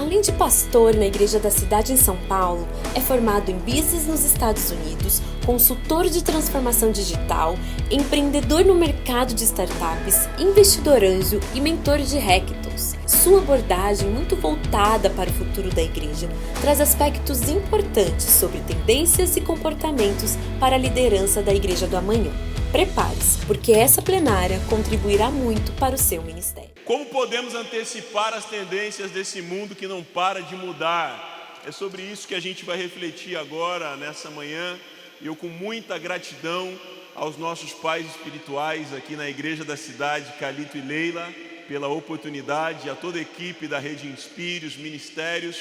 Além de pastor na Igreja da Cidade em São Paulo, é formado em Business nos Estados Unidos, consultor de transformação digital, empreendedor no mercado de startups, investidor anjo e mentor de hackathons. Sua abordagem, muito voltada para o futuro da Igreja, traz aspectos importantes sobre tendências e comportamentos para a liderança da Igreja do Amanhã. Prepare-se, porque essa plenária contribuirá muito para o seu ministério. Como podemos antecipar as tendências desse mundo que não para de mudar? É sobre isso que a gente vai refletir agora, nessa manhã. Eu, com muita gratidão aos nossos pais espirituais aqui na Igreja da Cidade, Calito e Leila, pela oportunidade, a toda a equipe da Rede Inspire, os ministérios,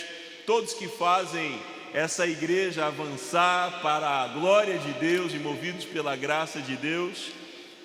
todos que fazem essa igreja avançar para a glória de Deus e movidos pela graça de Deus.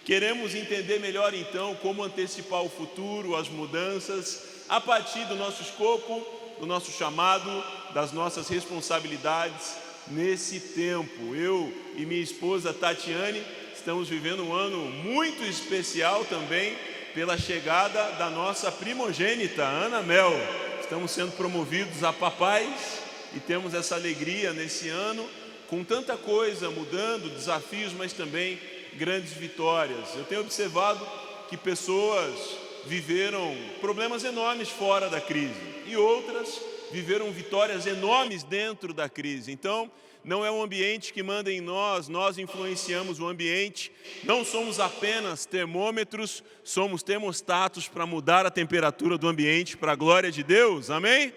Queremos entender melhor então como antecipar o futuro, as mudanças, a partir do nosso escopo, do nosso chamado, das nossas responsabilidades nesse tempo. Eu e minha esposa Tatiane estamos vivendo um ano muito especial também pela chegada da nossa primogênita, Ana Mel. Estamos sendo promovidos a papais e temos essa alegria nesse ano, com tanta coisa mudando, desafios, mas também grandes vitórias. Eu tenho observado que pessoas viveram problemas enormes fora da crise e outras viveram vitórias enormes dentro da crise. Então, não é o ambiente que manda em nós, nós influenciamos o ambiente. Não somos apenas termômetros, somos termostatos para mudar a temperatura do ambiente para a glória de Deus. Amém?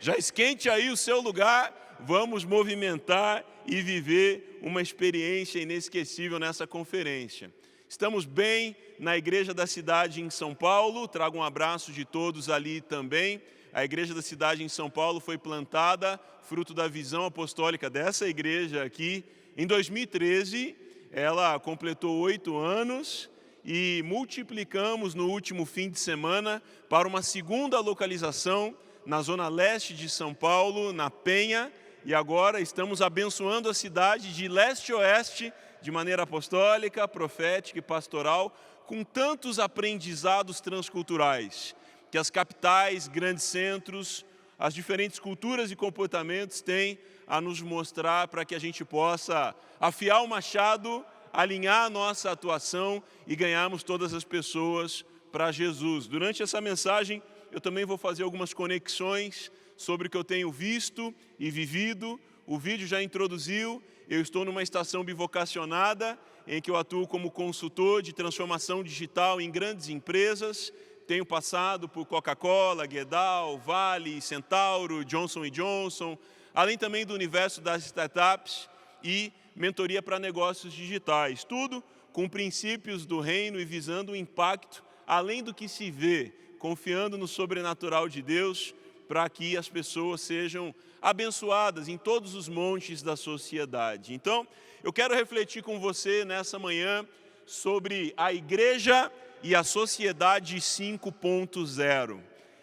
Já esquente aí o seu lugar, vamos movimentar e viver uma experiência inesquecível nessa conferência. Estamos bem na Igreja da Cidade em São Paulo, trago um abraço de todos ali também. A Igreja da Cidade em São Paulo foi plantada, fruto da visão apostólica dessa igreja aqui. Em 2013, ela completou 8 anos e multiplicamos no último fim de semana para uma segunda localização na zona leste de São Paulo, na Penha, e agora estamos abençoando a cidade de leste a oeste, de maneira apostólica, profética e pastoral, com tantos aprendizados transculturais, que as capitais, grandes centros, as diferentes culturas e comportamentos têm a nos mostrar para que a gente possa afiar o machado, alinhar a nossa atuação e ganharmos todas as pessoas para Jesus. Durante essa mensagem, eu também vou fazer algumas conexões sobre o que eu tenho visto e vivido. O vídeo já introduziu, eu estou numa estação bivocacionada, em que eu atuo como consultor de transformação digital em grandes empresas. Tenho passado por Coca-Cola, Gerdau, Vale, Centauro, Johnson & Johnson, além também do universo das startups e mentoria para negócios digitais. Tudo com princípios do reino e visando o impacto além do que se vê, confiando no sobrenatural de Deus, para que as pessoas sejam abençoadas em todos os montes da sociedade. Então, eu quero refletir com você nessa manhã sobre a igreja e a sociedade 5.0.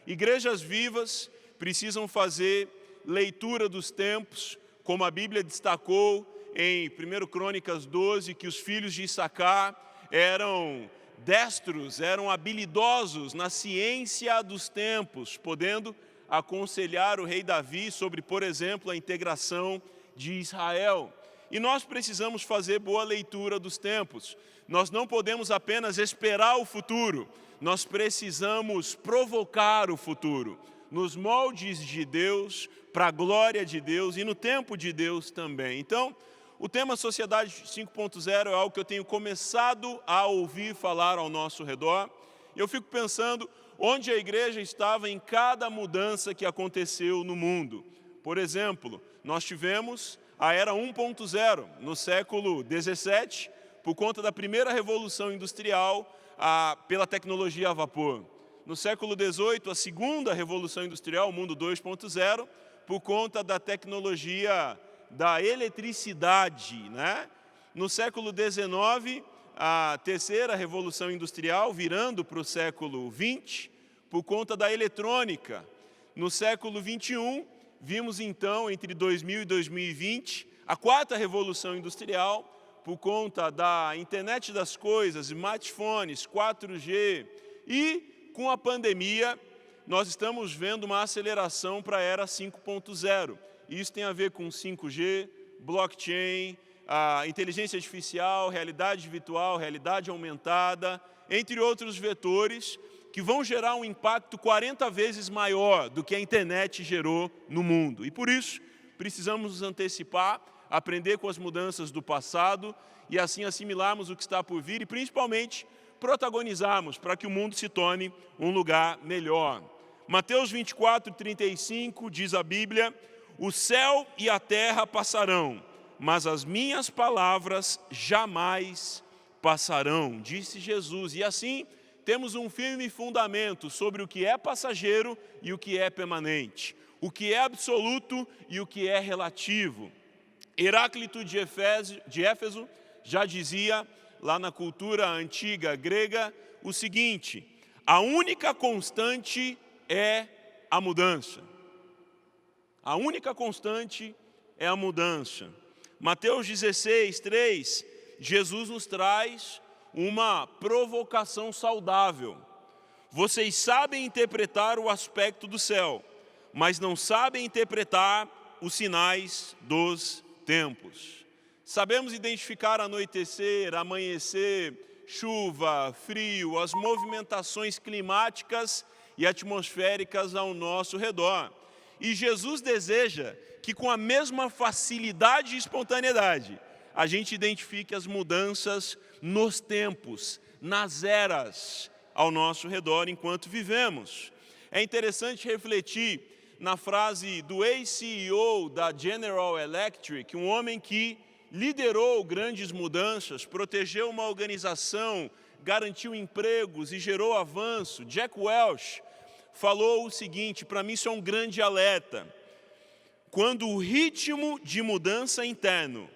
Igrejas vivas precisam fazer leitura dos tempos, como a Bíblia destacou em 1 Crônicas 12, que os filhos de Issacar eram destros, eram habilidosos na ciência dos tempos, podendo aconselhar o rei Davi sobre, por exemplo, a integração de Israel. E nós precisamos fazer boa leitura dos tempos. Nós não podemos apenas esperar o futuro, nós precisamos provocar o futuro, nos moldes de Deus, para a glória de Deus e no tempo de Deus também. Então, o tema Sociedade 5.0 é algo que eu tenho começado a ouvir falar ao nosso redor. E eu fico pensando onde a igreja estava em cada mudança que aconteceu no mundo. Por exemplo, nós tivemos a era 1.0 no século 17, por conta da primeira revolução industrial pela tecnologia a vapor. No século 18, a segunda revolução industrial, o mundo 2.0, por conta da tecnologia da eletricidade, né? No século 19, a terceira revolução industrial, virando para o século 20, por conta da eletrônica. No século 21, vimos então, entre 2000 e 2020, a quarta revolução industrial, por conta da internet das coisas, smartphones, 4G, e com a pandemia, nós estamos vendo uma aceleração para a era 5.0. Isso tem a ver com 5G, blockchain, a inteligência artificial, realidade virtual, realidade aumentada, entre outros vetores que vão gerar um impacto 40 vezes maior do que a internet gerou no mundo. E por isso, precisamos nos antecipar, aprender com as mudanças do passado e assim assimilarmos o que está por vir e principalmente protagonizarmos para que o mundo se torne um lugar melhor. Mateus 24:35 diz a Bíblia: o céu e a terra passarão, mas as minhas palavras jamais passarão, disse Jesus. E assim, temos um firme fundamento sobre o que é passageiro e o que é permanente, o que é absoluto e o que é relativo. Heráclito de Éfeso já dizia, lá na cultura antiga grega, o seguinte: a única constante é a mudança. A única constante é a mudança. Mateus 16:3, Jesus nos traz uma provocação saudável. Vocês sabem interpretar o aspecto do céu, mas não sabem interpretar os sinais dos tempos. Sabemos identificar anoitecer, amanhecer, chuva, frio, as movimentações climáticas e atmosféricas ao nosso redor. E Jesus deseja que com a mesma facilidade e espontaneidade, a gente identifique as mudanças nos tempos, nas eras ao nosso redor enquanto vivemos. É interessante refletir na frase do ex-CEO da General Electric, um homem que liderou grandes mudanças, protegeu uma organização, garantiu empregos e gerou avanço. Jack Welch falou o seguinte, para mim isso é um grande alerta: quando o ritmo de mudança interno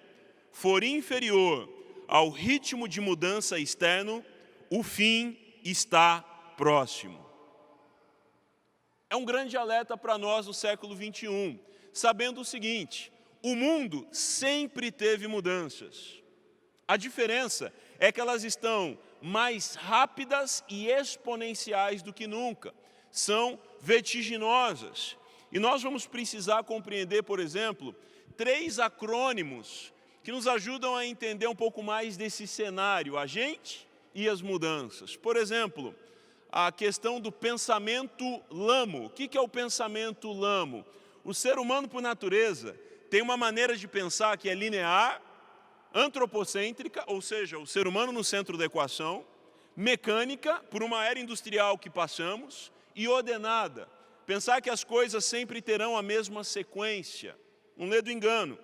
for inferior ao ritmo de mudança externo, o fim está próximo. É um grande alerta para nós no século 21, sabendo o seguinte: o mundo sempre teve mudanças. A diferença é que elas estão mais rápidas e exponenciais do que nunca. São vertiginosas. E nós vamos precisar compreender, por exemplo, 3 acrônimos que nos ajudam a entender um pouco mais desse cenário, a gente e as mudanças. Por exemplo, a questão do pensamento lamo. O que é o pensamento lamo? O ser humano, por natureza, tem uma maneira de pensar que é linear, antropocêntrica, ou seja, o ser humano no centro da equação, mecânica, por uma era industrial que passamos, e ordenada. Pensar que as coisas sempre terão a mesma sequência. Um ledo engano.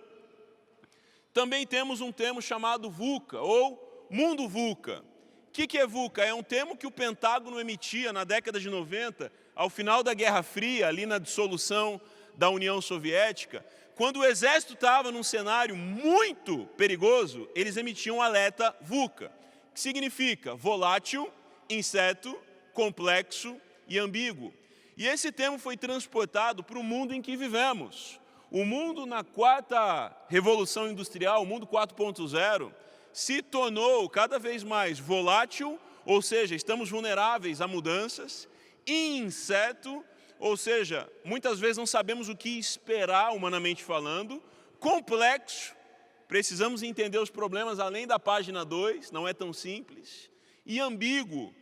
Também temos um termo chamado VUCA, ou mundo VUCA. O que é VUCA? É um termo que o Pentágono emitia na década de 90, ao final da Guerra Fria, ali na dissolução da União Soviética. Quando o exército estava num cenário muito perigoso, eles emitiam um alerta VUCA, que significa volátil, incerto, complexo e ambíguo. E esse termo foi transportado para o mundo em que vivemos. O mundo na 4ª Revolução Industrial, o mundo 4.0, se tornou cada vez mais volátil, ou seja, estamos vulneráveis a mudanças, incerto, ou seja, muitas vezes não sabemos o que esperar, humanamente falando, complexo, precisamos entender os problemas além da página 2, não é tão simples, e ambíguo.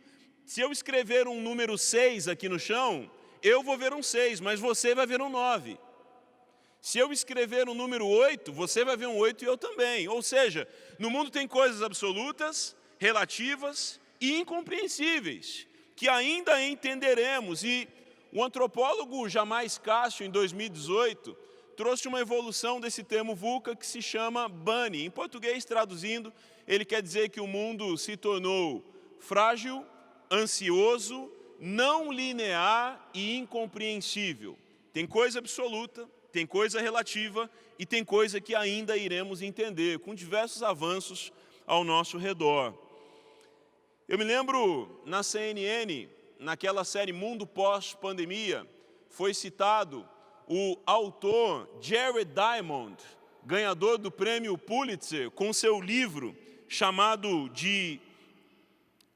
Se eu escrever um número 6 aqui no chão, eu vou ver um 6, mas você vai ver um 9. Se eu escrever um número 8, você vai ver um 8 e eu também. Ou seja, no mundo tem coisas absolutas, relativas e incompreensíveis, que ainda entenderemos. E o antropólogo Jamais Cássio, em 2018, trouxe uma evolução desse termo VUCA que se chama BANI. Em português, traduzindo, ele quer dizer que o mundo se tornou frágil, ansioso, não linear e incompreensível. Tem coisa absoluta, tem coisa relativa e tem coisa que ainda iremos entender, com diversos avanços ao nosso redor. Eu me lembro, na CNN, naquela série Mundo Pós-Pandemia, foi citado o autor Jared Diamond, ganhador do prêmio Pulitzer, com seu livro chamado de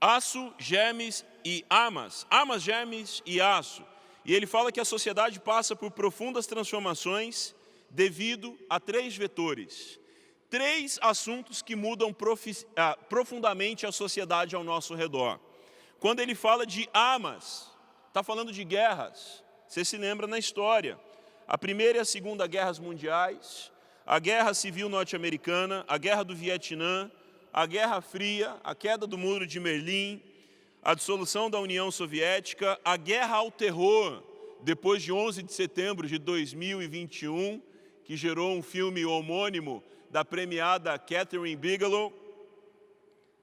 Aço, Germes e Armas. Armas, Germes e Aço. E ele fala que a sociedade passa por profundas transformações devido a 3 vetores. 3 assuntos que mudam profundamente a sociedade ao nosso redor. Quando ele fala de armas, está falando de guerras. Você se lembra na história. A Primeira e a Segunda Guerras Mundiais, a Guerra Civil Norte-Americana, a Guerra do Vietnã, a Guerra Fria, a queda do Muro de Berlim, a dissolução da União Soviética, a guerra ao terror, depois de 11 de setembro de 2021, que gerou um filme homônimo da premiada Catherine Bigelow.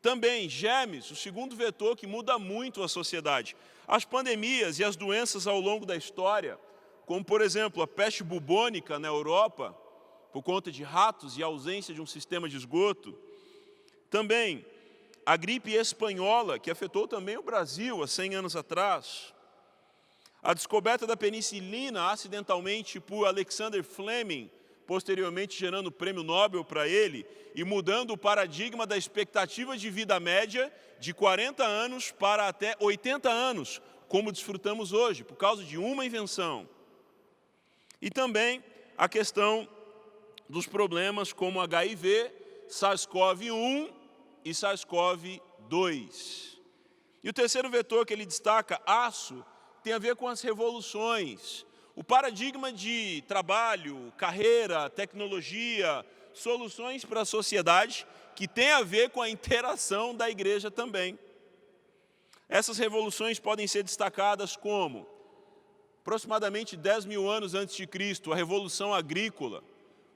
Também Gêmeos, o segundo vetor que muda muito a sociedade. As pandemias e as doenças ao longo da história, como por exemplo a peste bubônica na Europa, por conta de ratos e ausência de um sistema de esgoto. Também a gripe espanhola, que afetou também o Brasil há 100 anos atrás. A descoberta da penicilina acidentalmente por Alexander Fleming, posteriormente gerando o prêmio Nobel para ele e mudando o paradigma da expectativa de vida média de 40 anos para até 80 anos, como desfrutamos hoje, por causa de uma invenção. E também a questão dos problemas como HIV, SARS-CoV-1 e SARS-CoV-2. E o terceiro vetor que ele destaca, aço, tem a ver com as revoluções. O paradigma de trabalho, carreira, tecnologia, soluções para a sociedade, que tem a ver com a interação da igreja também. Essas revoluções podem ser destacadas como, aproximadamente 10 mil anos antes de Cristo, a Revolução Agrícola.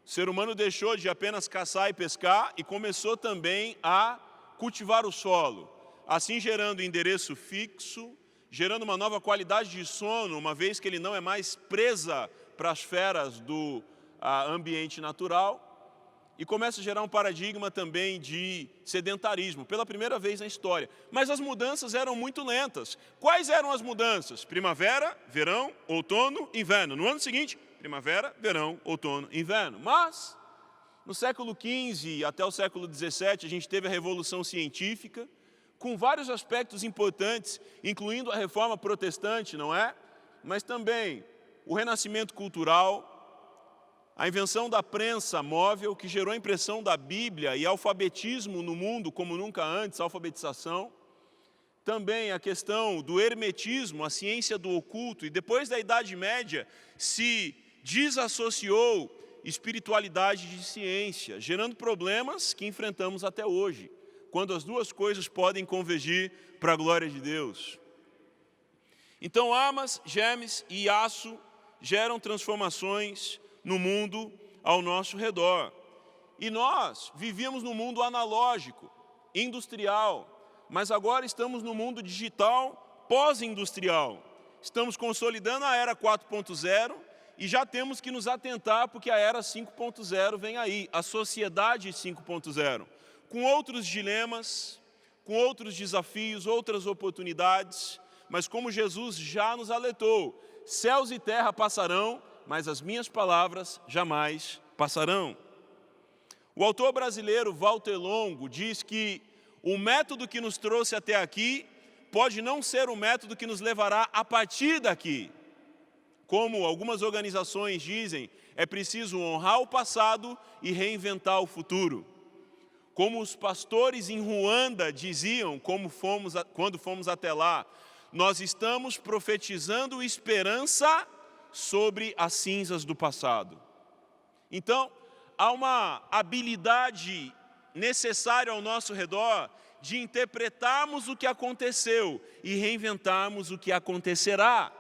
O ser humano deixou de apenas caçar e pescar e começou também a cultivar o solo, assim gerando endereço fixo, gerando uma nova qualidade de sono, uma vez que ele não é mais presa para as feras do ambiente natural, e começa a gerar um paradigma também de sedentarismo, pela primeira vez na história. Mas as mudanças eram muito lentas. Quais eram as mudanças? Primavera, verão, outono, inverno. No ano seguinte, primavera, verão, outono, inverno. Mas, no século XV até o século XVII, a gente teve a Revolução Científica, com vários aspectos importantes, incluindo a Reforma Protestante, não é? Mas também o Renascimento Cultural, a invenção da prensa móvel, que gerou a impressão da Bíblia e alfabetismo no mundo como nunca antes, alfabetização. Também a questão do hermetismo, a ciência do oculto, e depois da Idade Média se desassociou espiritualidade de ciência, gerando problemas que enfrentamos até hoje, quando as duas coisas podem convergir para a glória de Deus. Então, armas, germes e aço geram transformações no mundo ao nosso redor. E nós vivíamos no mundo analógico, industrial, mas agora estamos no mundo digital, pós-industrial. Estamos consolidando a era 4.0 e já temos que nos atentar porque a era 5.0 vem aí, a sociedade 5.0, com outros dilemas, com outros desafios, outras oportunidades, mas como Jesus já nos alertou, céus e terra passarão, mas as minhas palavras jamais passarão. O autor brasileiro Walter Longo diz que o método que nos trouxe até aqui pode não ser o método que nos levará a partir daqui. Como algumas organizações dizem, é preciso honrar o passado e reinventar o futuro. Como os pastores em Ruanda diziam quando fomos até lá, nós estamos profetizando esperança sobre as cinzas do passado. Então, há uma habilidade necessária ao nosso redor de interpretarmos o que aconteceu e reinventarmos o que acontecerá.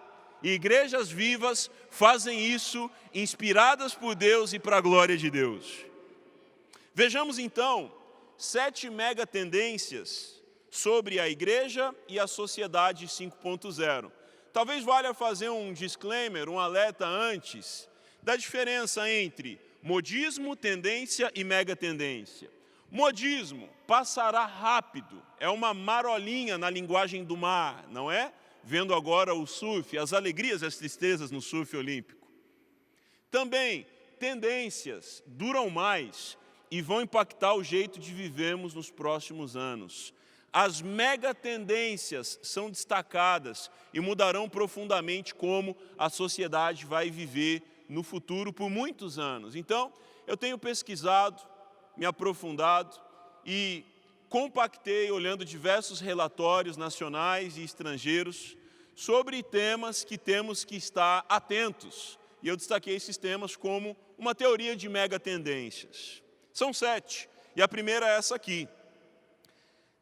E igrejas vivas fazem isso, inspiradas por Deus e para a glória de Deus. Vejamos então 7 mega tendências sobre a igreja e a sociedade 5.0. Talvez valha fazer um disclaimer, um alerta antes, da diferença entre modismo, tendência e mega tendência. Modismo, passará rápido, é uma marolinha na linguagem do mar, não é? Vendo agora o surf, as alegrias e as tristezas no surf olímpico. Também, tendências duram mais e vão impactar o jeito de vivermos nos próximos anos. as mega tendências são destacadas e mudarão profundamente como a sociedade vai viver no futuro por muitos anos. Então, eu tenho pesquisado, me aprofundado e compactei, olhando diversos relatórios nacionais e estrangeiros, sobre temas que temos que estar atentos. E eu destaquei esses temas como uma teoria de mega tendências. São 7, e a primeira é essa aqui.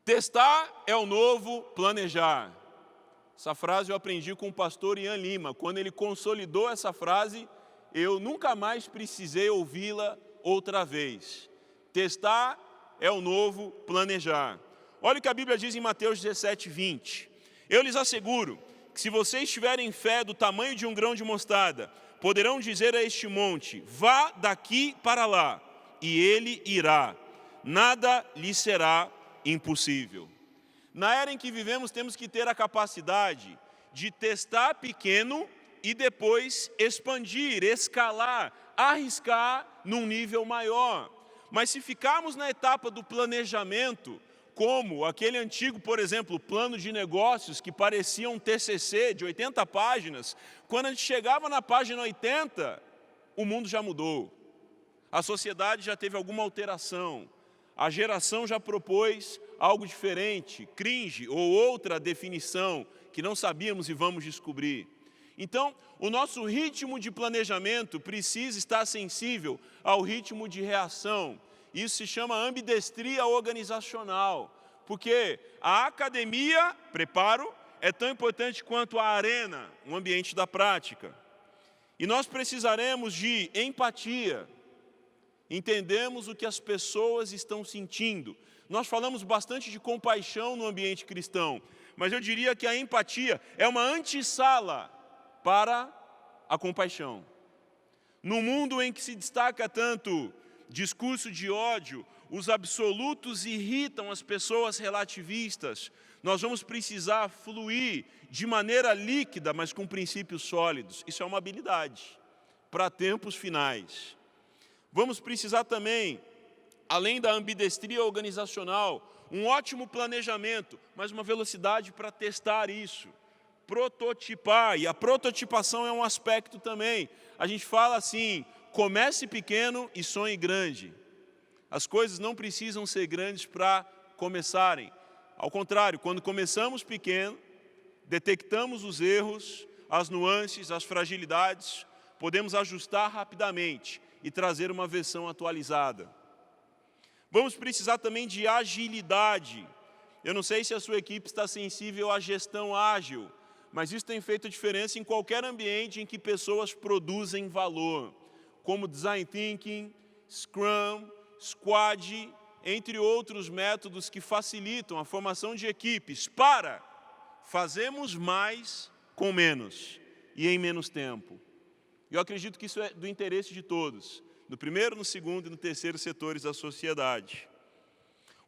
Testar é o novo planejar. Essa frase eu aprendi com o pastor Ian Lima. Quando ele consolidou essa frase, eu nunca mais precisei ouvi-la outra vez. Testar é o novo planejar. Olha o que a Bíblia diz em Mateus 17, 20. Eu lhes asseguro que se vocês tiverem fé do tamanho de um grão de mostarda, poderão dizer a este monte, vá daqui para lá, e ele irá. Nada lhe será impossível. Na era em que vivemos, temos que ter a capacidade de testar pequeno e depois expandir, escalar, arriscar num nível maior. Mas se ficarmos na etapa do planejamento, como aquele antigo, por exemplo, plano de negócios que parecia um TCC de 80 páginas, quando a gente chegava na página 80, o mundo já mudou. A sociedade já teve alguma alteração. A geração já propôs algo diferente, cringe ou outra definição que não sabíamos e vamos descobrir. Então, o nosso ritmo de planejamento precisa estar sensível ao ritmo de reação. Isso se chama ambidestria organizacional, porque a academia, preparo, é tão importante quanto a arena, um ambiente da prática. E nós precisaremos de empatia. Entendemos o que as pessoas estão sentindo. Nós falamos bastante de compaixão no ambiente cristão, mas eu diria que a empatia é uma antessala para a compaixão. No mundo em que se destaca tanto discurso de ódio, os absolutos irritam as pessoas relativistas, nós vamos precisar fluir de maneira líquida, mas com princípios sólidos. Isso é uma habilidade para tempos finais. Vamos precisar também, além da ambidestria organizacional, um ótimo planejamento, mas uma velocidade para testar isso. Prototipar, e a prototipação é um aspecto também. A gente fala assim, comece pequeno e sonhe grande. As coisas não precisam ser grandes para começarem. Ao contrário, quando começamos pequeno, detectamos os erros, as nuances, as fragilidades, podemos ajustar rapidamente e trazer uma versão atualizada. Vamos precisar também de agilidade. Eu não sei se a sua equipe está sensível à gestão ágil, mas isso tem feito a diferença em qualquer ambiente em que pessoas produzem valor, como Design Thinking, Scrum, Squad, entre outros métodos que facilitam a formação de equipes para fazermos mais com menos e em menos tempo. Eu acredito que isso é do interesse de todos, no primeiro, no segundo e no terceiro setores da sociedade.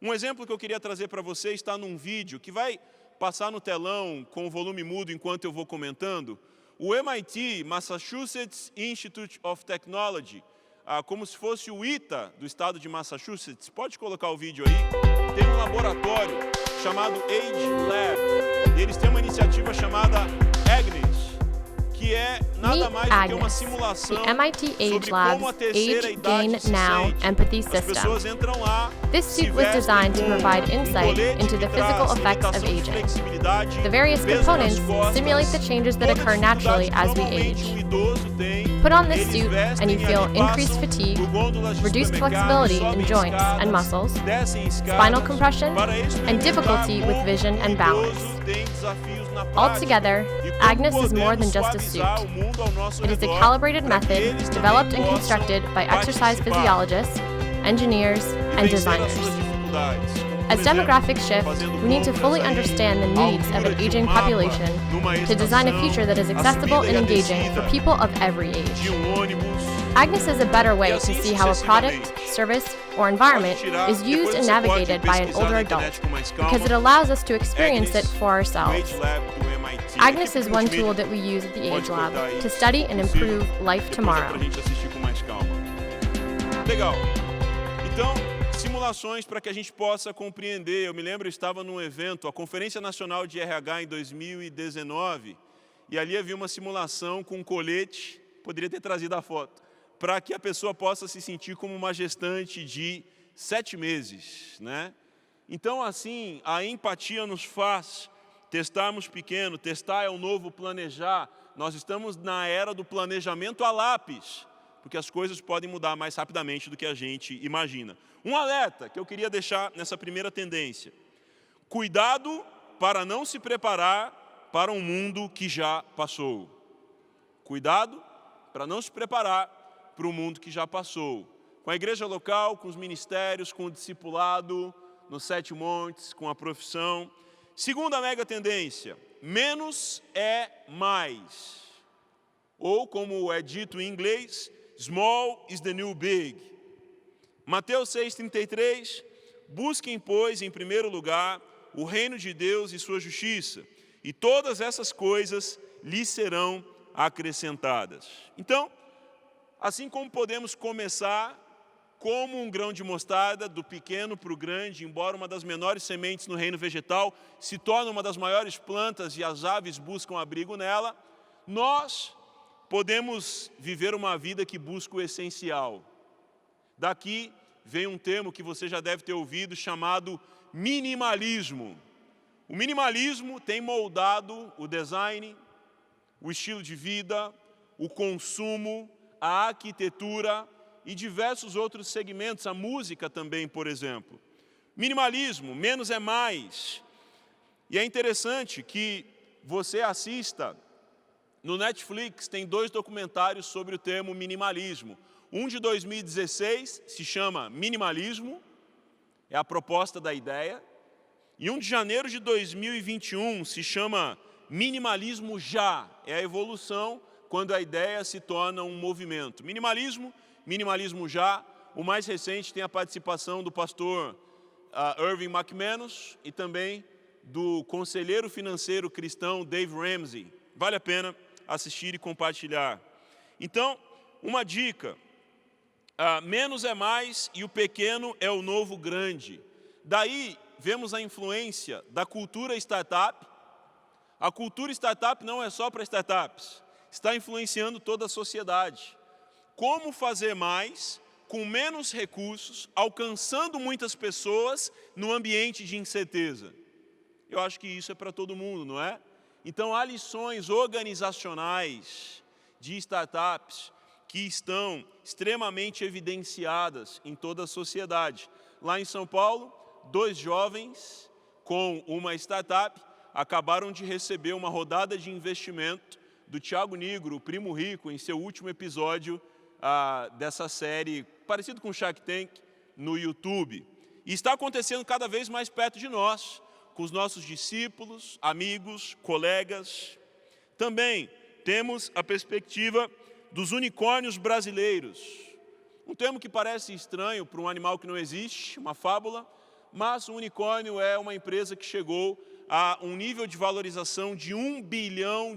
Um exemplo que eu queria trazer para você está num vídeo que vai passar no telão com o volume mudo enquanto eu vou comentando. O MIT, Massachusetts Institute of Technology, como se fosse o ITA do estado de Massachusetts, pode colocar o vídeo aí, tem um laboratório chamado Age Lab, e eles têm uma iniciativa chamada Agnes, que é nada mais do que uma simulação the MIT Age sobre Lab's como a terceira Age idade Gain se Now sente. empathy As system. pessoas entram lá, This se suit was vestem designed to com provide insight colete into the que traz physical effects of limitação de aging. flexibilidade, The various peso nas components costas, simulate the changes that toda occur dificuldade naturally que as we normalmente age. um idoso tem. Put on this Eles suit vestem and you e feel ali increased passam fatigue, por gôndolas de reduced supermercado, flexibility sobem in joints escadas, and muscles, descem escadas, spinal compression, para and difficulty experimentar with como vision o and balance. idoso tem desafios na prática. Altogether, E como Agnes is more podemos than just a suavizar suit. o mundo ao nosso It is a redor calibrated para que method eles developed também and possam constructed by exercise participar physiologists, engineers, e and vencer as designers. suas dificuldades. As Por exemplo, demographics shift, fazendo we need to compras fully aí understand the à needs of altura an de aging mapa, population numa to design a estação, future that is a accessible subida e and a engaging descida for people of every de age. ônibus. Agnes is a better way E to assim see how a product, sucessivamente. service, or environment Pode tirar, is used depois and você pode navigated by an pesquisar older na adult, internet com mais calma. because it allows us to experience Agnes, it for ourselves. Age Lab do MIT. Agnes Equipe is one multimídia. tool that we use at the Pode Age Lab cortar aí, to study and se possível. improve life Depois tomorrow. é pra gente assistir com mais calma. Legal. Então, se simulações para que a gente possa compreender. Eu me lembro, eu estava num evento, a Conferência Nacional de RH em 2019, e ali havia uma simulação com um colete, poderia ter trazido a foto, para que a pessoa possa se sentir como uma gestante de 7 meses, né? Então, assim, a empatia nos faz testarmos pequeno. Testar é o novo planejar. Nós estamos na era do planejamento a lápis, porque as coisas podem mudar mais rapidamente do que a gente imagina. Um alerta que eu queria deixar nessa primeira tendência. Cuidado para não se preparar para um mundo que já passou. Cuidado para não se preparar para um mundo que já passou. Com a igreja local, com os ministérios, com o discipulado, nos 7 montes, com a profissão. Segunda mega tendência, menos é mais. Ou, como é dito em inglês, small is the new big. Mateus 6,33, busquem, pois, em primeiro lugar, o reino de Deus e sua justiça, e todas essas coisas lhes serão acrescentadas. Então, assim como podemos começar como um grão de mostarda, do pequeno para o grande, embora uma das menores sementes no reino vegetal se torne uma das maiores plantas e as aves buscam abrigo nela, nós podemos viver uma vida que busca o essencial. Daqui vem um termo que você já deve ter ouvido, chamado minimalismo. O minimalismo tem moldado o design, o estilo de vida, o consumo, a arquitetura e diversos outros segmentos, a música também, por exemplo. Minimalismo, menos é mais. E é interessante que você assista, no Netflix tem 2 documentários sobre o termo minimalismo. Um de 2016 se chama Minimalismo, é a proposta da ideia. E um de janeiro de 2021 se chama Minimalismo Já, é a evolução quando a ideia se torna um movimento. Minimalismo Já, o mais recente tem a participação do pastor Irving McManus e também do conselheiro financeiro cristão Dave Ramsey. Vale a pena assistir e compartilhar. Então, uma dica, menos é mais e o pequeno é o novo grande. Daí vemos a influência da cultura startup. A cultura startup não é só para startups, está influenciando toda a sociedade. Como fazer mais com menos recursos, alcançando muitas pessoas no ambiente de incerteza? Eu acho que isso é para todo mundo, não é? Então, há lições organizacionais de startups que estão extremamente evidenciadas em toda a sociedade. Lá em São Paulo, 2 jovens com uma startup acabaram de receber uma rodada de investimento do Thiago Nigro, o Primo Rico, em seu último episódio dessa série, parecido com Shark Tank, no YouTube. E está acontecendo cada vez mais perto de nós, com os nossos discípulos, amigos, colegas. Também temos a perspectiva dos unicórnios brasileiros. Um termo que parece estranho para um animal que não existe, uma fábula, mas o unicórnio é uma empresa que chegou a um nível de valorização de $1 bilhão.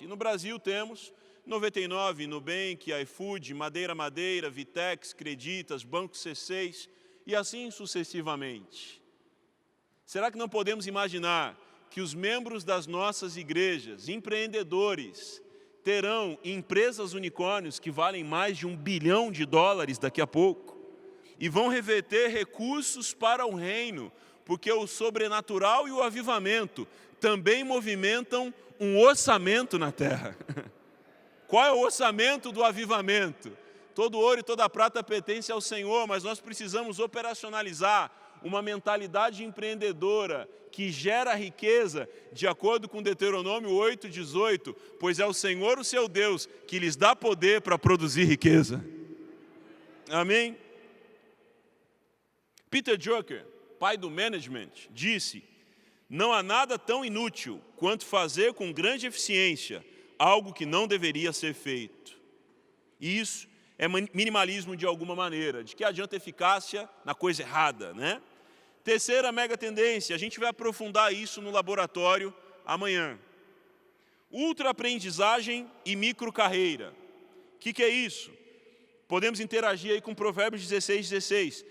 E no Brasil temos 99, Nubank, iFood, Madeira, Vitex, Creditas, Banco C6 e assim sucessivamente. Será que não podemos imaginar que os membros das nossas igrejas, empreendedores, terão empresas unicórnios que valem mais de $1 bilhão daqui a pouco? E vão reverter recursos para o reino, porque o sobrenatural e o avivamento também movimentam um orçamento na terra. Qual é o orçamento do avivamento? Todo ouro e toda prata pertence ao Senhor, mas nós precisamos operacionalizar uma mentalidade empreendedora que gera riqueza, de acordo com Deuteronômio 8:18, pois é o Senhor, o seu Deus, que lhes dá poder para produzir riqueza. Amém? Peter Drucker, pai do management, disse: não há nada tão inútil quanto fazer com grande eficiência algo que não deveria ser feito. E isso é minimalismo de alguma maneira. De que adianta eficácia na coisa errada, né? Terceira mega tendência, a gente vai aprofundar isso no laboratório amanhã. Ultra-aprendizagem e microcarreira. O que é isso? Podemos interagir aí com Provérbios 16:16.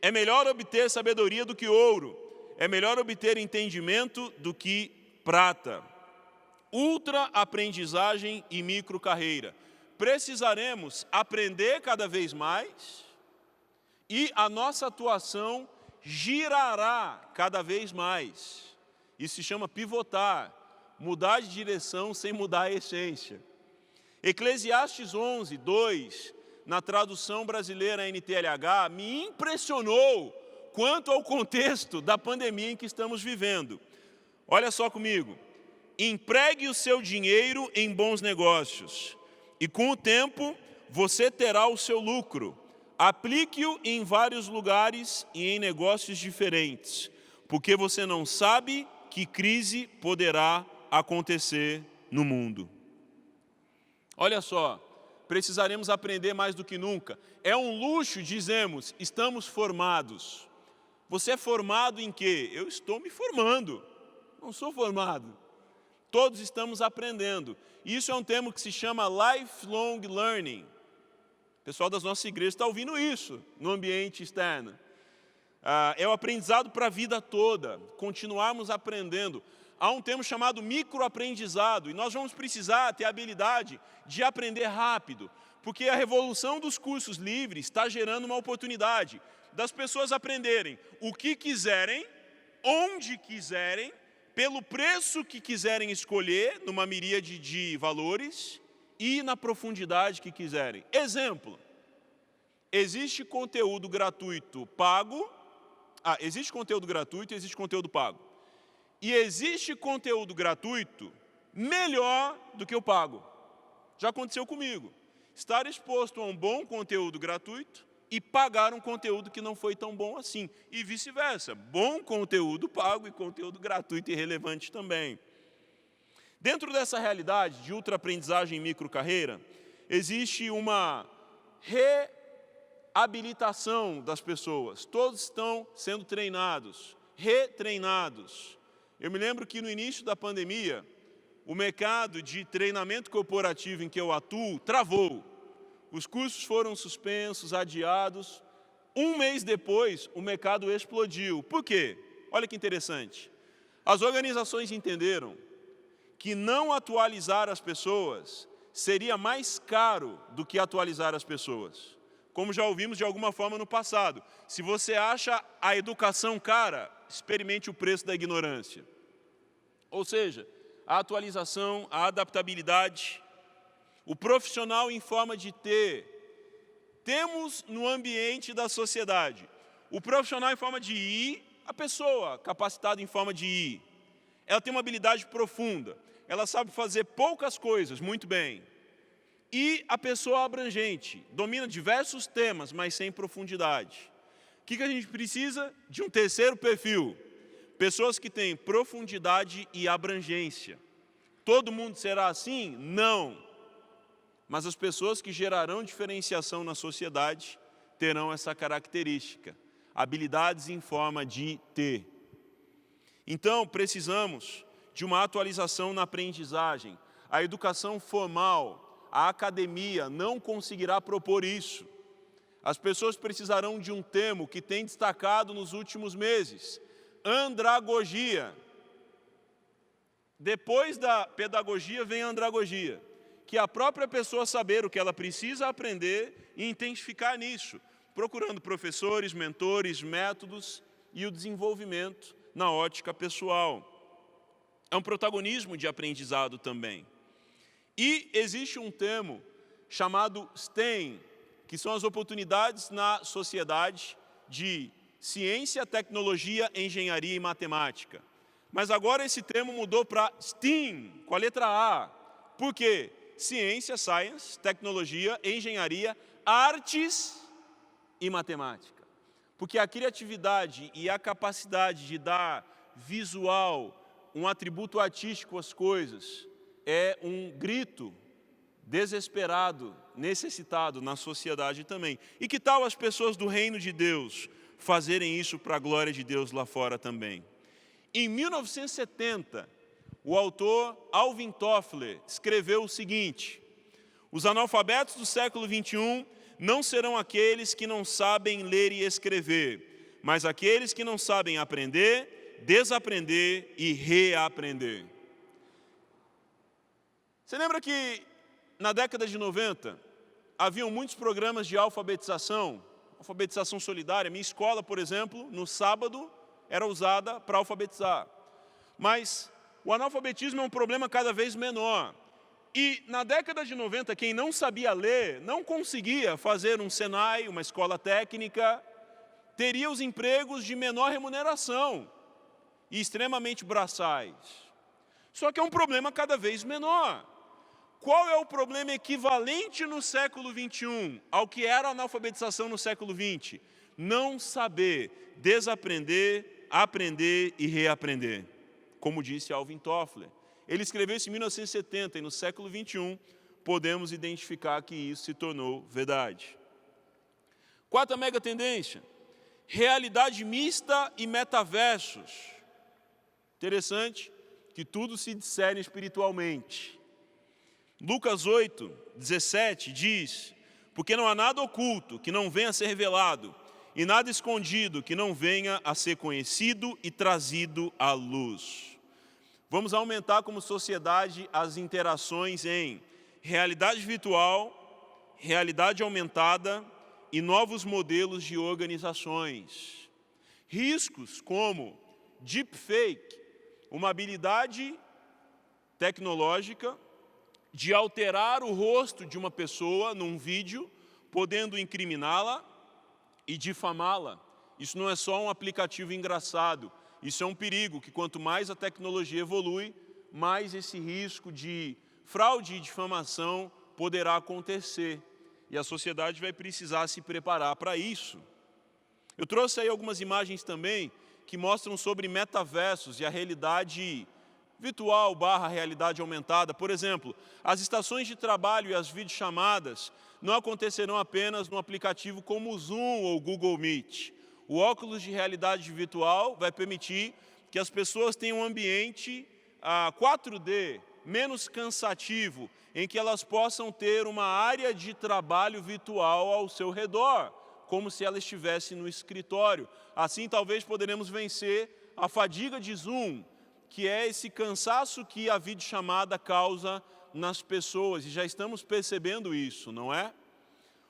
é melhor obter sabedoria do que ouro, é melhor obter entendimento do que prata. Ultra aprendizagem e micro carreira. Precisaremos aprender cada vez mais e a nossa atuação girará cada vez mais. Isso se chama pivotar, mudar de direção sem mudar a essência. Eclesiastes 11, 2, na tradução brasileira NTLH, me impressionou quanto ao contexto da pandemia em que estamos vivendo. Olha só comigo. Empregue o seu dinheiro em bons negócios, e com o tempo você terá o seu lucro. Aplique-o em vários lugares e em negócios diferentes, porque você não sabe que crise poderá acontecer no mundo. Olha só, precisaremos aprender mais do que nunca. É um luxo, dizemos, estamos formados. Você é formado em quê? Eu estou me formando, não sou formado. Todos estamos aprendendo. Isso é um termo que se chama lifelong learning. O pessoal das nossas igrejas está ouvindo isso no ambiente externo. É o aprendizado para a vida toda, continuarmos aprendendo. Há um termo chamado microaprendizado, e nós vamos precisar ter a habilidade de aprender rápido, porque a revolução dos cursos livres está gerando uma oportunidade das pessoas aprenderem o que quiserem, onde quiserem, pelo preço que quiserem escolher, numa miríade de valores, e na profundidade que quiserem. Exemplo, existe conteúdo gratuito pago, existe conteúdo gratuito e existe conteúdo pago. E existe conteúdo gratuito melhor do que o pago. Já aconteceu comigo. Estar exposto a um bom conteúdo gratuito e pagar um conteúdo que não foi tão bom assim. E vice-versa. Bom conteúdo pago e conteúdo gratuito e relevante também. Dentro dessa realidade de ultra-aprendizagem e microcarreira, existe uma reabilitação das pessoas. Todos estão sendo treinados, retreinados. Eu me lembro que no início da pandemia, o mercado de treinamento corporativo em que eu atuo travou. Os cursos foram suspensos, adiados. Um mês depois, o mercado explodiu. Por quê? Olha que interessante. As organizações entenderam que não atualizar as pessoas seria mais caro do que atualizar as pessoas. Como já ouvimos de alguma forma no passado. Se você acha a educação cara, experimente o preço da ignorância. Ou seja, a atualização, a adaptabilidade, o profissional em forma de ter. Temos no ambiente da sociedade o profissional em forma de ir, a pessoa capacitada em forma de ir. Ela tem uma habilidade profunda, ela sabe fazer poucas coisas muito bem. E a pessoa abrangente, domina diversos temas, mas sem profundidade. O que a gente precisa? De um terceiro perfil. Pessoas que têm profundidade e abrangência. Todo mundo será assim? Não. Mas as pessoas que gerarão diferenciação na sociedade terão essa característica. Habilidades em forma de ter. Então, precisamos de uma atualização na aprendizagem. A educação formal, a academia não conseguirá propor isso. As pessoas precisarão de um termo que tem destacado nos últimos meses. Andragogia. Depois da pedagogia vem a andragogia, que é a própria pessoa saber o que ela precisa aprender e intensificar nisso, procurando professores, mentores, métodos e o desenvolvimento na ótica pessoal. É um protagonismo de aprendizado também. E existe um termo chamado STEM, que são as oportunidades na sociedade de ciência, tecnologia, engenharia e matemática. Mas agora esse termo mudou para STEAM, com a letra A. Por quê? Ciência, science, tecnologia, engenharia, artes e matemática. Porque a criatividade e a capacidade de dar visual, um atributo artístico às coisas, é um grito desesperado, necessitado na sociedade também. E que tal as pessoas do reino de Deus fazerem isso para a glória de Deus lá fora também? Em 1970, o autor Alvin Toffler escreveu o seguinte: os analfabetos do século XXI não serão aqueles que não sabem ler e escrever, mas aqueles que não sabem aprender, desaprender e reaprender. Você lembra que na década de 90, haviam muitos programas de alfabetização solidária. Minha escola, por exemplo, no sábado, era usada para alfabetizar. Mas o analfabetismo é um problema cada vez menor. E na década de 90, quem não sabia ler, não conseguia fazer um Senai, uma escola técnica, teria os empregos de menor remuneração e extremamente braçais. Só que é um problema cada vez menor. Qual é o problema equivalente no século XXI ao que era a analfabetização no século XX? Não saber desaprender, aprender e reaprender. Como disse Alvin Toffler. Ele escreveu isso em 1970 e no século XXI podemos identificar que isso se tornou verdade. Quarta mega tendência, realidade mista e metaversos. Interessante que tudo se discerne espiritualmente. Lucas 8, 17 diz, porque não há nada oculto que não venha a ser revelado, e nada escondido que não venha a ser conhecido e trazido à luz. Vamos aumentar como sociedade as interações em realidade virtual, realidade aumentada e novos modelos de organizações. Riscos como deepfake, uma habilidade tecnológica de alterar o rosto de uma pessoa num vídeo, podendo incriminá-la e difamá-la. Isso não é só um aplicativo engraçado, isso é um perigo, que quanto mais a tecnologia evolui, mais esse risco de fraude e difamação poderá acontecer. E a sociedade vai precisar se preparar para isso. Eu trouxe aí algumas imagens também que mostram sobre metaversos e a realidade virtual / realidade aumentada. Por exemplo, as estações de trabalho e as videochamadas não acontecerão apenas no aplicativo como o Zoom ou o Google Meet. O óculos de realidade virtual vai permitir que as pessoas tenham um ambiente 4D, menos cansativo, em que elas possam ter uma área de trabalho virtual ao seu redor, como se ela estivesse no escritório. Assim, talvez poderemos vencer a fadiga de Zoom, que é esse cansaço que a videochamada causa nas pessoas, e já estamos percebendo isso, não é?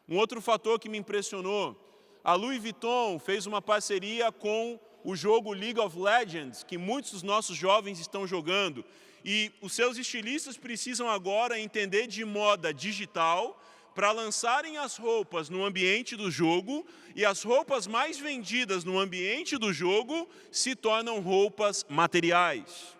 Um outro fator que me impressionou, a Louis Vuitton fez uma parceria com o jogo League of Legends, que muitos dos nossos jovens estão jogando, e os seus estilistas precisam agora entender de moda digital para lançarem as roupas no ambiente do jogo, e as roupas mais vendidas no ambiente do jogo se tornam roupas materiais.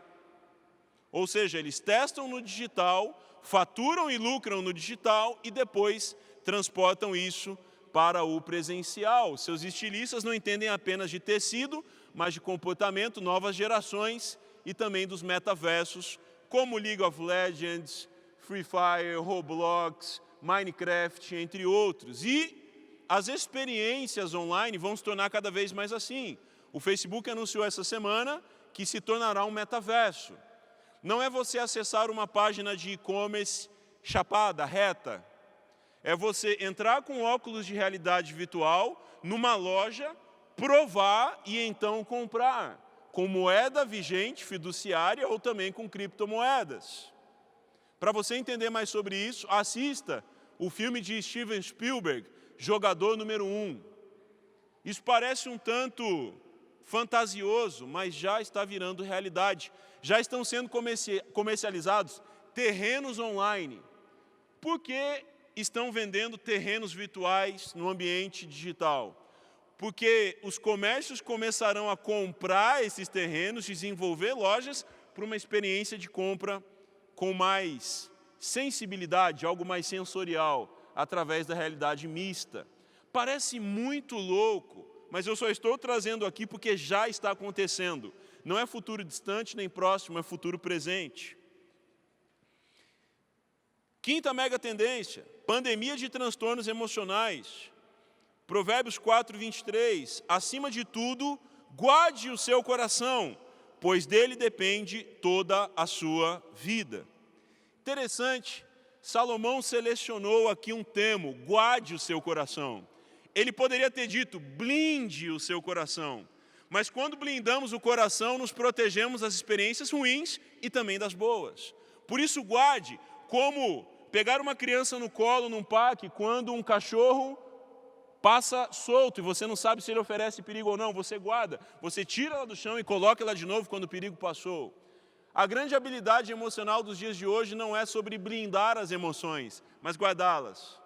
Ou seja, eles testam no digital, faturam e lucram no digital e depois transportam isso para o presencial. Seus estilistas não entendem apenas de tecido, mas de comportamento, novas gerações e também dos metaversos, como League of Legends, Free Fire, Roblox, Minecraft, entre outros. E as experiências online vão se tornar cada vez mais assim. O Facebook anunciou essa semana que se tornará um metaverso. Não é você acessar uma página de e-commerce chapada, reta. É você entrar com óculos de realidade virtual numa loja, provar e então comprar, com moeda vigente, fiduciária ou também com criptomoedas. Para você entender mais sobre isso, assista o filme de Steven Spielberg, Jogador número 1. Isso parece um tanto fantasioso, mas já está virando realidade. Já estão sendo comercializados terrenos online. Por que estão vendendo terrenos virtuais no ambiente digital? Porque os comércios começarão a comprar esses terrenos, desenvolver lojas para uma experiência de compra com mais sensibilidade, algo mais sensorial, através da realidade mista. Parece muito louco, mas eu só estou trazendo aqui porque já está acontecendo. Não é futuro distante nem próximo, é futuro presente. Quinta mega tendência, pandemia de transtornos emocionais. Provérbios 4, 23, acima de tudo, guarde o seu coração, pois dele depende toda a sua vida. Interessante, Salomão selecionou aqui um termo, guarde o seu coração. Ele poderia ter dito, blinde o seu coração. Mas quando blindamos o coração, nos protegemos das experiências ruins e também das boas. Por isso, guarde como pegar uma criança no colo num parque quando um cachorro passa solto e você não sabe se ele oferece perigo ou não. Você guarda, você tira ela do chão e coloca ela de novo quando o perigo passou. A grande habilidade emocional dos dias de hoje não é sobre blindar as emoções, mas guardá-las.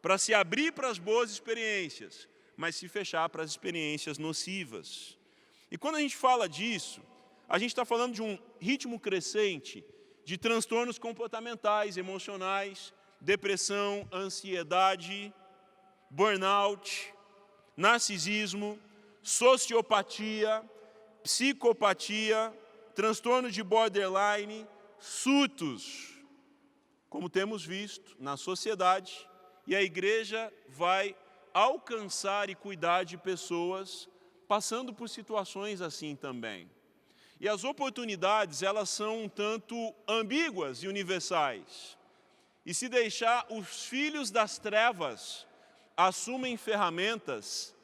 Para se abrir para as boas experiências, mas se fechar para as experiências nocivas. E quando a gente fala disso, a gente está falando de um ritmo crescente de transtornos comportamentais, emocionais, depressão, ansiedade, burnout, narcisismo, sociopatia, psicopatia, transtorno de borderline, surtos, como temos visto na sociedade, e a igreja vai alcançar e cuidar de pessoas passando por situações assim também. E as oportunidades, elas são um tanto ambíguas e universais. E se deixar, os filhos das trevas assumem ferramentas,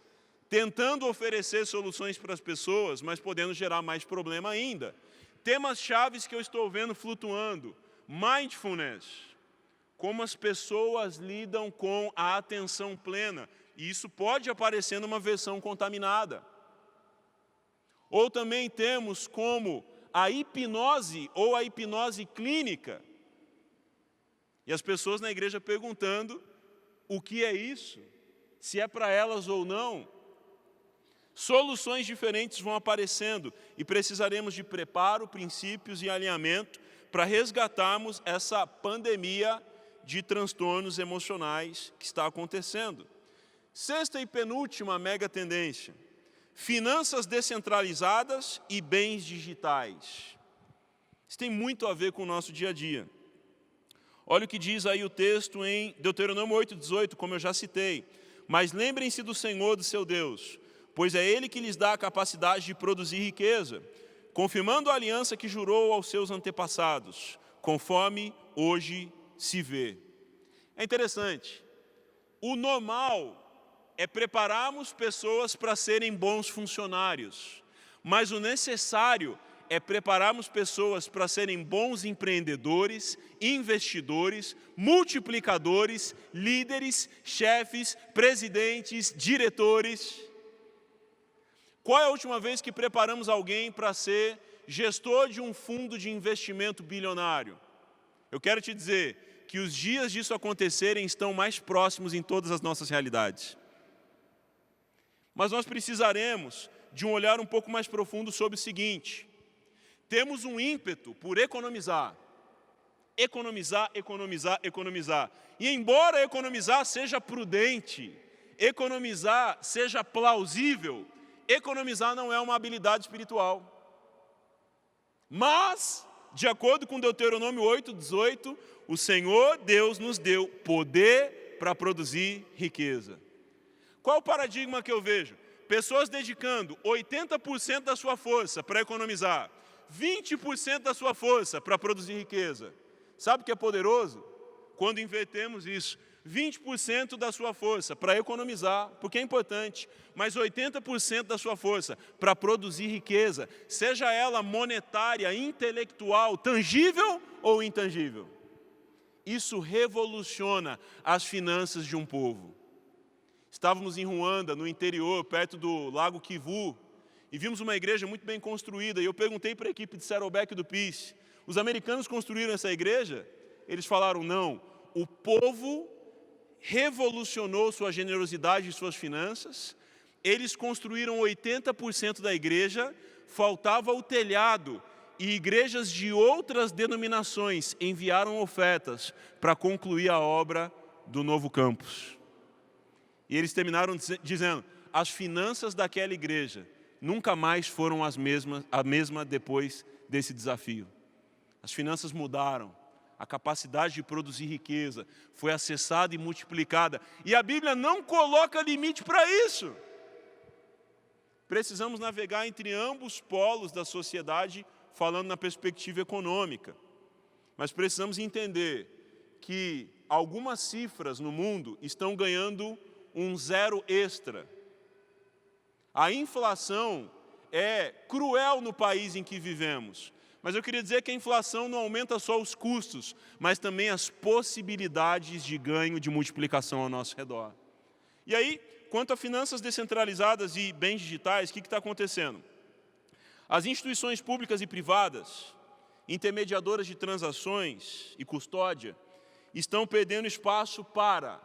tentando oferecer soluções para as pessoas, mas podendo gerar mais problema ainda. Temas chaves que eu estou vendo flutuando: mindfulness, como as pessoas lidam com a atenção plena, e isso pode aparecer numa versão contaminada. Ou também temos como a hipnose ou a hipnose clínica, e as pessoas na igreja perguntando o que é isso, se é para elas ou não. Soluções diferentes vão aparecendo e precisaremos de preparo, princípios e alinhamento para resgatarmos essa pandemia de transtornos emocionais que está acontecendo. Sexta e penúltima mega tendência: finanças descentralizadas e bens digitais. Isso tem muito a ver com o nosso dia a dia. Olha o que diz aí o texto em Deuteronômio 8:18, como eu já citei. Mas lembrem-se do Senhor, do seu Deus, pois é Ele que lhes dá a capacidade de produzir riqueza, confirmando a aliança que jurou aos seus antepassados, conforme hoje se vê. É interessante. O normal é prepararmos pessoas para serem bons funcionários, mas o necessário é prepararmos pessoas para serem bons empreendedores, investidores, multiplicadores, líderes, chefes, presidentes, diretores. Qual é a última vez que preparamos alguém para ser gestor de um fundo de investimento bilionário? Eu quero te dizer que os dias disso acontecerem estão mais próximos em todas as nossas realidades. Mas nós precisaremos de um olhar um pouco mais profundo sobre o seguinte: temos um ímpeto por economizar. Economizar, economizar, economizar. E embora economizar seja prudente, economizar seja plausível, economizar não é uma habilidade espiritual. Mas, de acordo com Deuteronômio 8:18, o Senhor Deus nos deu poder para produzir riqueza. Qual o paradigma que eu vejo? Pessoas dedicando 80% da sua força para economizar, 20% da sua força para produzir riqueza. Sabe o que é poderoso? Quando invertemos isso. 20% da sua força para economizar, porque é importante, mas 80% da sua força para produzir riqueza, seja ela monetária, intelectual, tangível ou intangível. Isso revoluciona as finanças de um povo. Estávamos em Ruanda, no interior, perto do Lago Kivu, e vimos uma igreja muito bem construída, e eu perguntei para a equipe de Saddleback do Peace: os americanos construíram essa igreja? Eles falaram: não, o povo revolucionou sua generosidade e suas finanças, eles construíram 80% da igreja, faltava o telhado, e igrejas de outras denominações enviaram ofertas para concluir a obra do novo campus. E eles terminaram dizendo: as finanças daquela igreja nunca mais foram a mesma depois desse desafio. As finanças mudaram, a capacidade de produzir riqueza foi acessada e multiplicada. E a Bíblia não coloca limite para isso. Precisamos navegar entre ambos polos da sociedade, falando na perspectiva econômica. Mas precisamos entender que algumas cifras no mundo estão ganhando um zero extra. A inflação é cruel no país em que vivemos. Mas eu queria dizer que a inflação não aumenta só os custos, mas também as possibilidades de ganho, de multiplicação ao nosso redor. E aí, quanto a finanças descentralizadas e bens digitais, o que está acontecendo? As instituições públicas e privadas, intermediadoras de transações e custódia, estão perdendo espaço para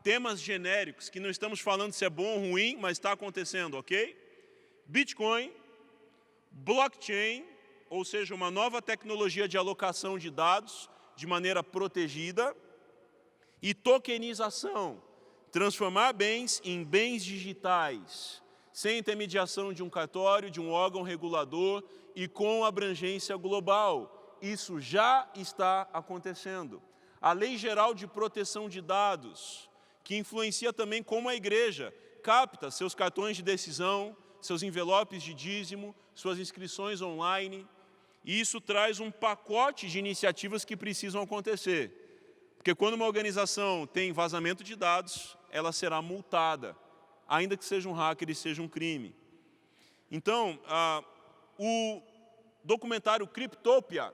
temas genéricos, que não estamos falando se é bom ou ruim, mas está acontecendo, ok? Bitcoin, blockchain, ou seja, uma nova tecnologia de alocação de dados de maneira protegida, e tokenização, transformar bens em bens digitais, sem intermediação de um cartório, de um órgão regulador e com abrangência global. Isso já está acontecendo. A Lei Geral de Proteção de Dados, que influencia também como a igreja capta seus cartões de decisão, seus envelopes de dízimo, suas inscrições online. E isso traz um pacote de iniciativas que precisam acontecer. Porque quando uma organização tem vazamento de dados, ela será multada, ainda que seja um hacker e seja um crime. Então, o documentário Cryptopia,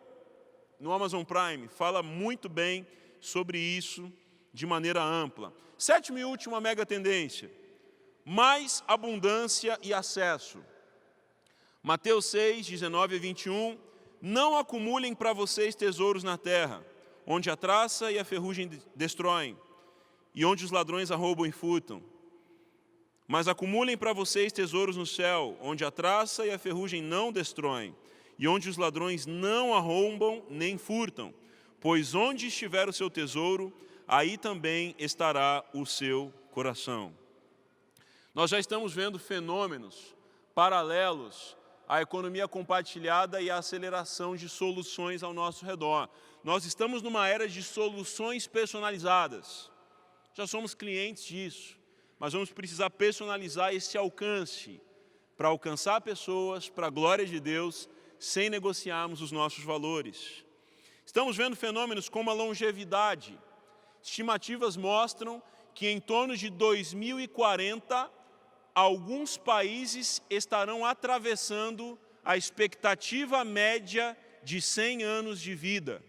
no Amazon Prime, fala muito bem sobre isso de maneira ampla. Sétima e última mega tendência: mais abundância e acesso. Mateus 6, 19 a 21, não acumulem para vocês tesouros na terra, onde a traça e a ferrugem destroem, e onde os ladrões arrombam e furtam. Mas acumulem para vocês tesouros no céu, onde a traça e a ferrugem não destroem, e onde os ladrões não arrombam nem furtam. Pois onde estiver o seu tesouro, aí também estará o seu coração. Nós já estamos vendo fenômenos paralelos à economia compartilhada e à aceleração de soluções ao nosso redor. Nós estamos numa era de soluções personalizadas. Já somos clientes disso, mas vamos precisar personalizar esse alcance para alcançar pessoas, para a glória de Deus, sem negociarmos os nossos valores. Estamos vendo fenômenos como a longevidade. Estimativas mostram que em torno de 2040, alguns países estarão atravessando a expectativa média de 100 anos de vida.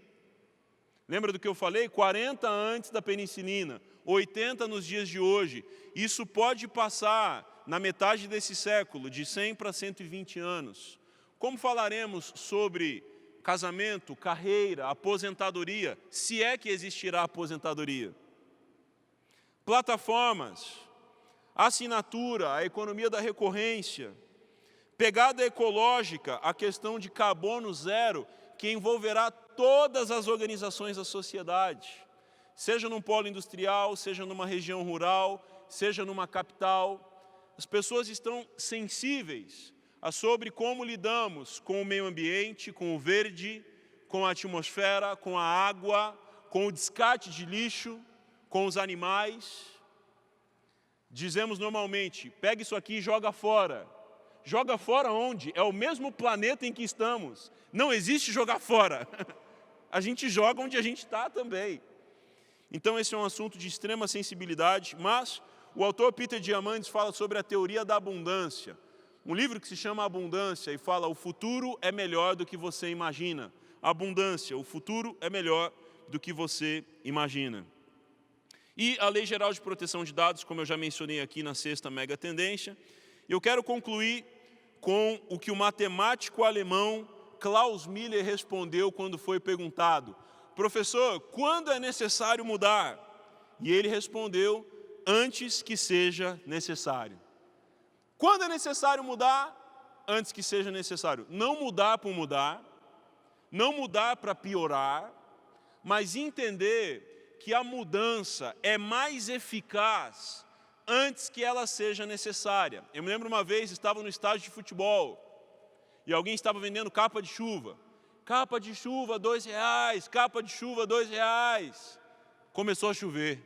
Lembra do que eu falei? 40 antes da penicilina, 80 nos dias de hoje. Isso pode passar, na metade desse século, de 100 para 120 anos. Como falaremos sobre casamento, carreira, aposentadoria, se é que existirá aposentadoria? Plataformas, assinatura, a economia da recorrência, pegada ecológica, a questão de carbono zero, que envolverá todas as organizações da sociedade, seja num polo industrial, seja numa região rural, seja numa capital. As pessoas estão sensíveis sobre como lidamos com o meio ambiente, com o verde, com a atmosfera, com a água, com o descarte de lixo, com os animais. Dizemos normalmente, pega isso aqui e joga fora. Joga fora onde? É o mesmo planeta em que estamos. Não existe jogar fora. A gente joga onde a gente está também. Então esse é um assunto de extrema sensibilidade, mas o autor Peter Diamandis fala sobre a teoria da abundância. Um livro que se chama Abundância e fala: o futuro é melhor do que você imagina. Abundância, o futuro é melhor do que você imagina. E a Lei Geral de Proteção de Dados, como eu já mencionei aqui na sexta mega tendência. Eu quero concluir com o que o matemático alemão Klaus Miller respondeu quando foi perguntado: professor, quando é necessário mudar? E ele respondeu: antes que seja necessário. Quando é necessário mudar? Antes que seja necessário. Não mudar por mudar, não mudar para piorar, mas entender que a mudança é mais eficaz antes que ela seja necessária. Eu me lembro uma vez, estava no estádio de futebol, e alguém estava vendendo capa de chuva. Capa de chuva, R$2, capa de chuva, R$2. Começou a chover.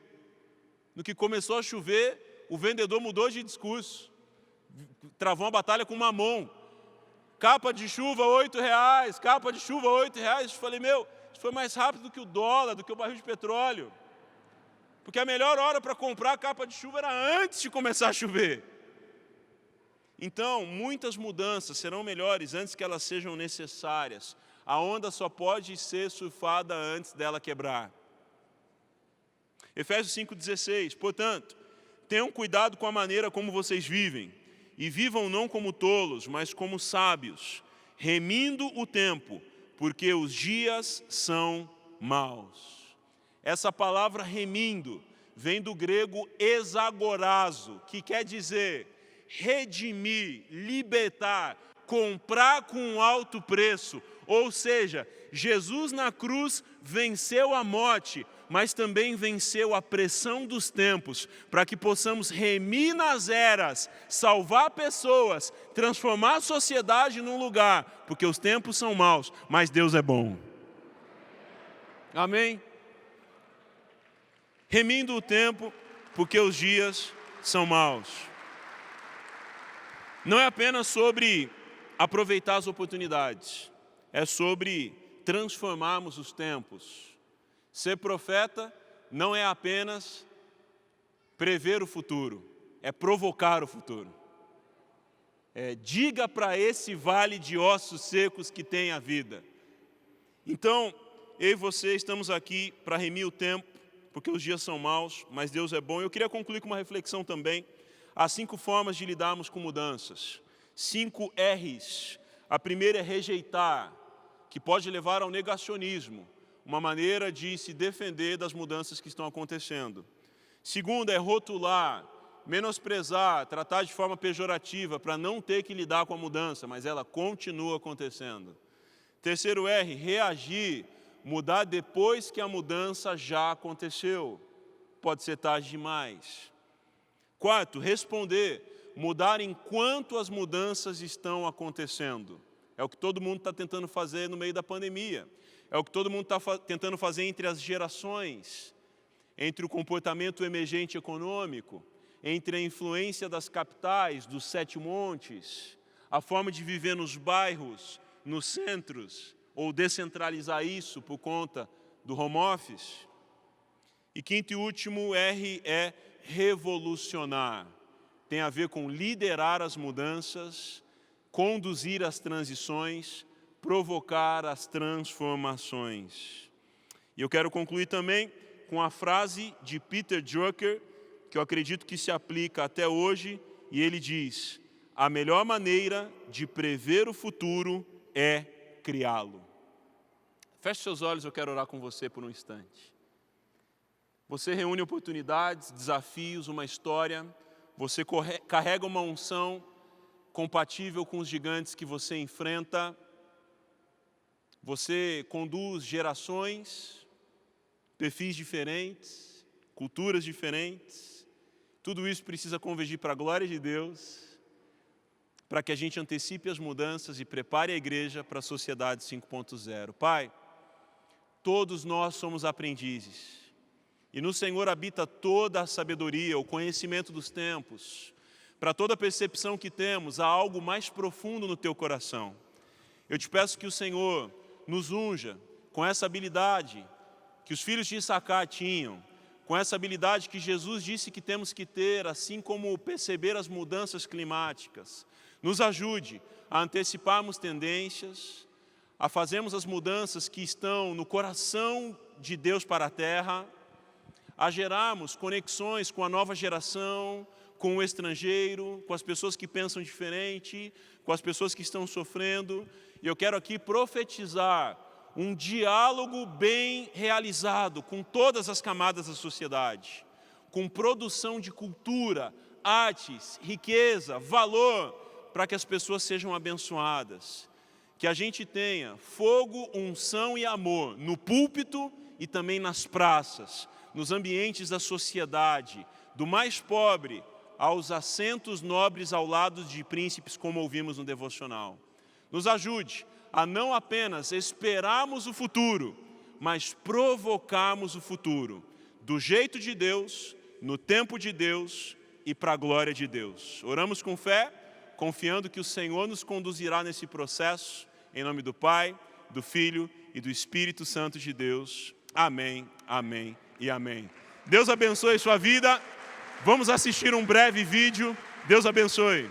No que começou a chover, o vendedor mudou de discurso. Travou uma batalha com Mamon. Capa de chuva, R$8, capa de chuva, R$8. Eu falei, meu, isso foi mais rápido do que o dólar, do que o barril de petróleo. Porque a melhor hora para comprar a capa de chuva era antes de começar a chover. Então, muitas mudanças serão melhores antes que elas sejam necessárias. A onda só pode ser surfada antes dela quebrar. Efésios 5,16. Portanto, tenham cuidado com a maneira como vocês vivem, e vivam não como tolos, mas como sábios, remindo o tempo, porque os dias são maus. Essa palavra remindo vem do grego exagorazo, que quer dizer redimir, libertar, comprar com um alto preço. Ou seja, Jesus na cruz venceu a morte, mas também venceu a pressão dos tempos, para que possamos remir nas eras, salvar pessoas, transformar a sociedade num lugar, porque os tempos são maus, mas Deus é bom. Amém? Remindo o tempo, porque os dias são maus. Não é apenas sobre aproveitar as oportunidades, é sobre transformarmos os tempos. Ser profeta não é apenas prever o futuro, é provocar o futuro. Diga para esse vale de ossos secos que tem a vida. Então, eu e você estamos aqui para remir o tempo, porque os dias são maus, mas Deus é bom. Eu queria concluir com uma reflexão também. Há 5 formas de lidarmos com mudanças. 5 R's. A primeira é rejeitar, que pode levar ao negacionismo, uma maneira de se defender das mudanças que estão acontecendo. Segunda é rotular, menosprezar, tratar de forma pejorativa, para não ter que lidar com a mudança, mas ela continua acontecendo. Terceiro R, reagir, mudar depois que a mudança já aconteceu. Pode ser tarde demais. Quarto, responder, mudar enquanto as mudanças estão acontecendo. É o que todo mundo está tentando fazer no meio da pandemia. É o que todo mundo está tentando fazer entre as gerações, entre o comportamento emergente econômico, entre a influência das capitais, dos 7 montes, a forma de viver nos bairros, nos centros, ou descentralizar isso por conta do home office. E quinto e último R é revolucionar. Tem a ver com liderar as mudanças, conduzir as transições, provocar as transformações. E eu quero concluir também com a frase de Peter Drucker, que eu acredito que se aplica até hoje, e ele diz: a melhor maneira de prever o futuro é criá-lo. Feche seus olhos, eu quero orar com você por um instante. Você reúne oportunidades, desafios, uma história, você carrega uma unção compatível com os gigantes que você enfrenta, você conduz gerações, perfis diferentes, culturas diferentes. Tudo isso precisa convergir para a glória de Deus, para que a gente antecipe as mudanças e prepare a igreja para a sociedade 5.0. Pai, todos nós somos aprendizes, e no Senhor habita toda a sabedoria, o conhecimento dos tempos. Para toda a percepção que temos, há algo mais profundo no teu coração. Eu te peço que o Senhor nos unja com essa habilidade que os filhos de Issacar tinham, com essa habilidade que Jesus disse que temos que ter, assim como perceber as mudanças climáticas. Nos ajude a anteciparmos tendências, a fazermos as mudanças que estão no coração de Deus para a terra, a gerarmos conexões com a nova geração, com o estrangeiro, com as pessoas que pensam diferente, com as pessoas que estão sofrendo. E eu quero aqui profetizar um diálogo bem realizado com todas as camadas da sociedade, com produção de cultura, artes, riqueza, valor, para que as pessoas sejam abençoadas. Que a gente tenha fogo, unção e amor no púlpito e também nas praças, nos ambientes da sociedade, do mais pobre aos assentos nobres ao lado de príncipes, como ouvimos no devocional. Nos ajude a não apenas esperarmos o futuro, mas provocarmos o futuro, do jeito de Deus, no tempo de Deus e para a glória de Deus. Oramos com fé, confiando que o Senhor nos conduzirá nesse processo, em nome do Pai, do Filho e do Espírito Santo de Deus. Amém, amém e amém. Deus abençoe sua vida. Vamos assistir um breve vídeo. Deus abençoe.